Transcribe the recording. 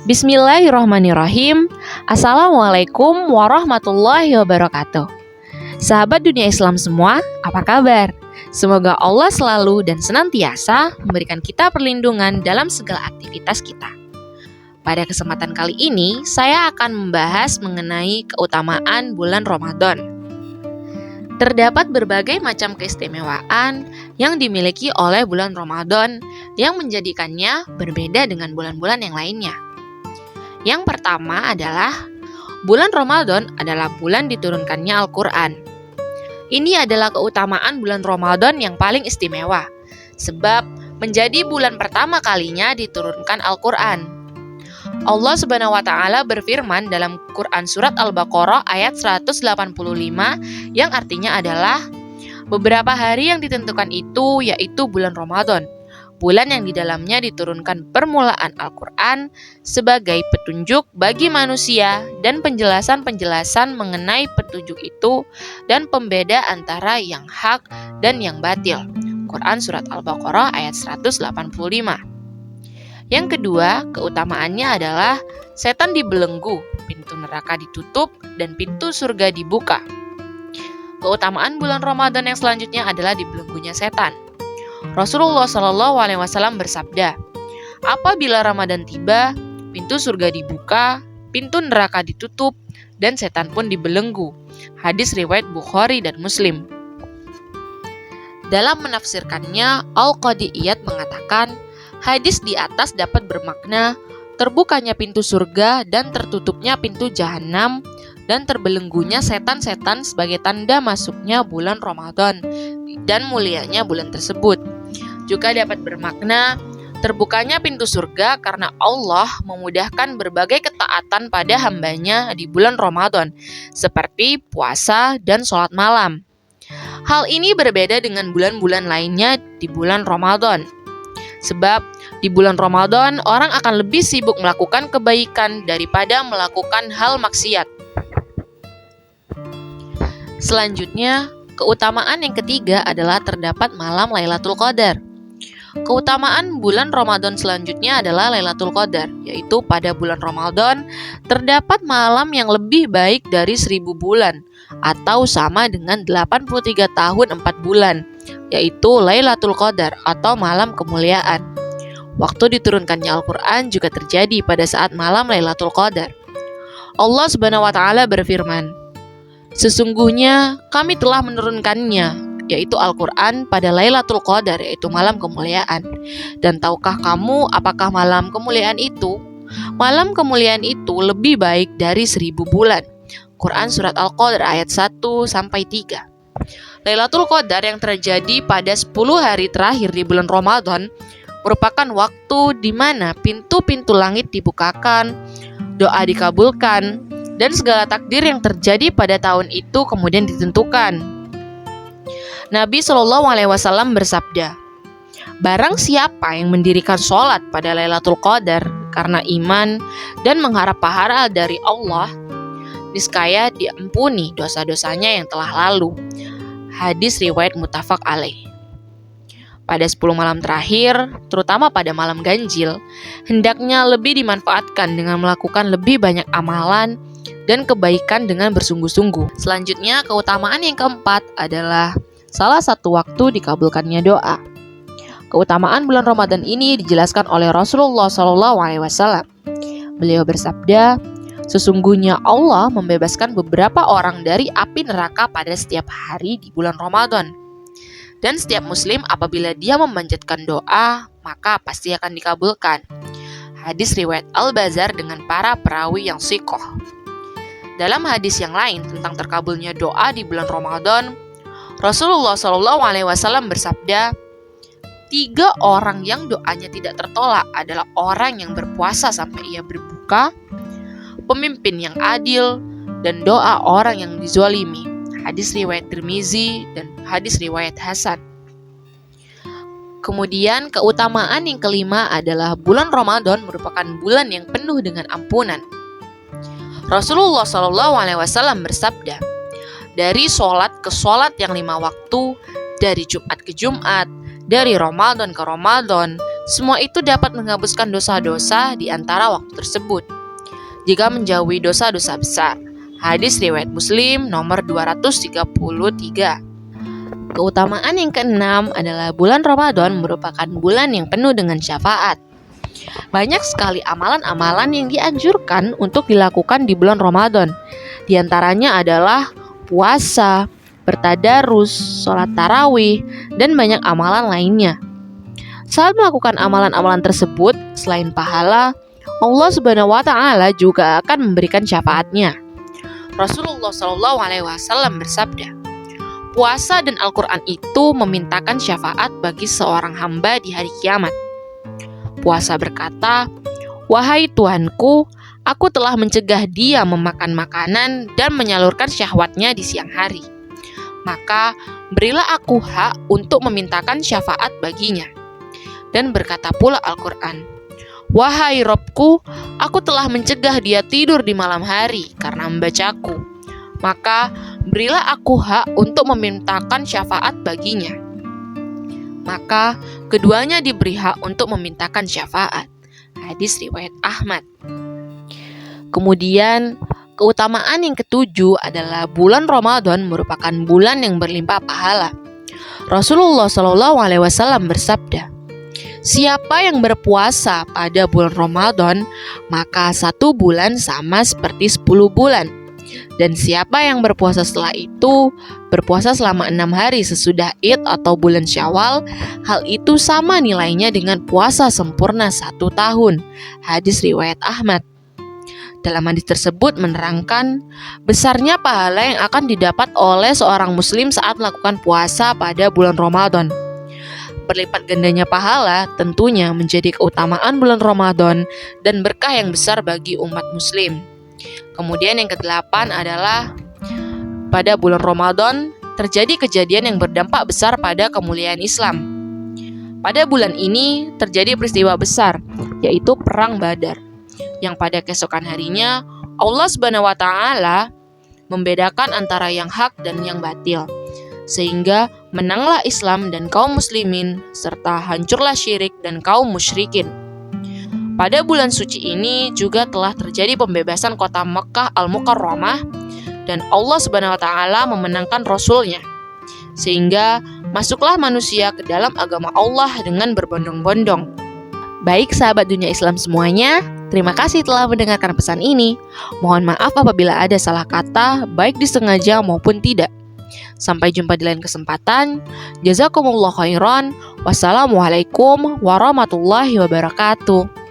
Bismillahirrahmanirrahim. Assalamualaikum warahmatullahi wabarakatuh. Sahabat dunia Islam semua, apa kabar? Semoga Allah selalu dan senantiasa memberikan kita perlindungan dalam segala aktivitas kita. Pada kesempatan kali ini, saya akan membahas mengenai keutamaan bulan Ramadan. Terdapat berbagai macam keistimewaan yang dimiliki oleh bulan Ramadan yang menjadikannya berbeda dengan bulan-bulan yang lainnya. Yang pertama adalah bulan Ramadan adalah bulan diturunkannya Al-Quran. Ini adalah keutamaan bulan Ramadan yang paling istimewa, sebab menjadi bulan pertama kalinya diturunkan Al-Quran. Allah Subhanahu wa Ta'ala berfirman dalam Quran Surat Al-Baqarah ayat 185 yang artinya adalah beberapa hari yang ditentukan itu yaitu bulan Ramadan, bulan yang di dalamnya diturunkan permulaan Al-Quran sebagai petunjuk bagi manusia dan penjelasan-penjelasan mengenai petunjuk itu dan pembeda antara yang hak dan yang batil. Quran Surat Al-Baqarah ayat 185. Yang kedua, keutamaannya adalah setan dibelenggu, pintu neraka ditutup, dan pintu surga dibuka. Keutamaan bulan Ramadan yang selanjutnya adalah dibelenggunya setan. Rasulullah SAW bersabda, apabila Ramadan tiba, pintu surga dibuka, pintu neraka ditutup, dan setan pun dibelenggu. Hadis riwayat Bukhari dan Muslim. Dalam menafsirkannya, Al-Qadiyat mengatakan, hadis di atas dapat bermakna terbukanya pintu surga dan tertutupnya pintu jahanam dan terbelenggunya setan-setan sebagai tanda masuknya bulan Ramadan dan mulianya bulan tersebut. Juga dapat bermakna terbukanya pintu surga karena Allah memudahkan berbagai ketaatan pada hambanya di bulan Ramadan, seperti puasa dan sholat malam. Hal ini berbeda dengan bulan-bulan lainnya di bulan Ramadan. Sebab di bulan Ramadan orang akan lebih sibuk melakukan kebaikan daripada melakukan hal maksiat. Selanjutnya, keutamaan yang ketiga adalah terdapat malam Lailatul Qadar. Keutamaan bulan Ramadan selanjutnya adalah Lailatul Qadar, yaitu pada bulan Ramadan terdapat malam yang lebih baik dari 1000 bulan atau sama dengan 83 tahun 4 bulan, yaitu Lailatul Qadar atau malam kemuliaan. Waktu diturunkannya Al-Quran juga terjadi pada saat malam Lailatul Qadar. Allah Subhanahu wa Ta'ala berfirman, sesungguhnya kami telah menurunkannya, yaitu Al-Quran pada Lailatul Qadar, yaitu malam kemuliaan. Dan tahukah kamu apakah malam kemuliaan itu? Malam kemuliaan itu lebih baik dari 1000 bulan. Quran Surat Al-Qadar ayat 1-3. Lailatul Qadar yang terjadi pada 10 hari terakhir di bulan Ramadan merupakan waktu di mana pintu-pintu langit dibukakan, doa dikabulkan, dan segala takdir yang terjadi pada tahun itu kemudian ditentukan. Nabi SAW bersabda, barang siapa yang mendirikan sholat pada Lailatul Qadar karena iman dan mengharap pahala dari Allah, niscaya diampuni dosa-dosanya yang telah lalu. Hadis riwayat muttafaq alaih. Pada 10 malam terakhir, terutama pada malam ganjil, hendaknya lebih dimanfaatkan dengan melakukan lebih banyak amalan dan kebaikan dengan bersungguh-sungguh. Selanjutnya, keutamaan yang keempat adalah salah satu waktu dikabulkannya doa. Keutamaan bulan Ramadan ini dijelaskan oleh Rasulullah SAW. Beliau bersabda, sesungguhnya Allah membebaskan beberapa orang dari api neraka pada setiap hari di bulan Ramadan. Dan setiap muslim apabila dia memanjatkan doa, maka pasti akan dikabulkan. Hadis riwayat Al-Bazar dengan para perawi yang shikoh. Dalam hadis yang lain tentang terkabulnya doa di bulan Ramadan, Rasulullah SAW bersabda, 3 orang yang doanya tidak tertolak adalah orang yang berpuasa sampai ia berbuka, pemimpin yang adil, dan doa orang yang dizalimi. Hadis riwayat Tirmizi dan hadis riwayat Hasan. Kemudian keutamaan yang kelima adalah bulan Ramadan merupakan bulan yang penuh dengan ampunan. Rasulullah SAW bersabda, dari sholat ke sholat yang 5 waktu, dari Jumat ke Jumat, dari Ramadan ke Ramadan, Semua itu dapat menghapuskan dosa-dosa di antara waktu tersebut jika menjauhi dosa-dosa besar. Hadis riwayat Muslim nomor 233. Keutamaan yang keenam adalah bulan Ramadan merupakan bulan yang penuh dengan syafaat. Banyak sekali amalan-amalan yang dianjurkan untuk dilakukan di bulan Ramadan. Di antaranya adalah puasa, bertadarus, sholat tarawih, dan banyak amalan lainnya. Saat melakukan amalan-amalan tersebut, selain pahala, Allah Subhanahu wa Ta'ala juga akan memberikan syafaatnya. Rasulullah SAW bersabda, puasa dan Al-Quran itu memintakan syafaat bagi seorang hamba di hari kiamat. Puasa berkata, wahai Tuhanku, aku telah mencegah dia memakan makanan dan menyalurkan syahwatnya di siang hari. Maka berilah aku hak untuk memintakan syafaat baginya. Dan berkata pula Al-Quran, wahai Robku, aku telah mencegah dia tidur di malam hari karena membacaku. Maka berilah aku hak untuk memintakan syafaat baginya. Maka keduanya diberi hak untuk memintakan syafaat. Hadis riwayat Ahmad. Kemudian keutamaan yang ketujuh adalah bulan Ramadan merupakan bulan yang berlimpah pahala. Rasulullah SAW bersabda, siapa yang berpuasa pada bulan Ramadan, maka 1 bulan sama seperti 10 bulan. Dan siapa yang berpuasa setelah itu, berpuasa selama 6 hari sesudah Id atau bulan Syawal, hal itu sama nilainya dengan puasa sempurna 1 tahun. Hadis riwayat Ahmad. Dalam hadis tersebut menerangkan besarnya pahala yang akan didapat oleh seorang muslim saat melakukan puasa pada bulan Ramadan. Berlipat gandanya pahala tentunya menjadi keutamaan bulan Ramadan dan berkah yang besar bagi umat muslim. Kemudian yang ke-8 adalah pada bulan Ramadan terjadi kejadian yang berdampak besar pada kemuliaan Islam. Pada bulan ini terjadi peristiwa besar, yaitu Perang Badar, yang pada keesokan harinya Allah Subhanahu wa Ta'ala membedakan antara yang hak dan yang batil, sehingga menanglah Islam dan kaum muslimin, serta hancurlah syirik dan kaum musyrikin. Pada bulan suci ini juga telah terjadi pembebasan kota Mekah Al-Mukarramah, dan Allah Subhanahu wa Ta'ala memenangkan Rasul-Nya, sehingga masuklah manusia ke dalam agama Allah dengan berbondong-bondong. Baik sahabat dunia Islam semuanya, terima kasih telah mendengarkan pesan ini. Mohon maaf apabila ada salah kata, baik disengaja maupun tidak. Sampai jumpa di lain kesempatan. Jazakumullah khairan. Wassalamualaikum warahmatullahi wabarakatuh.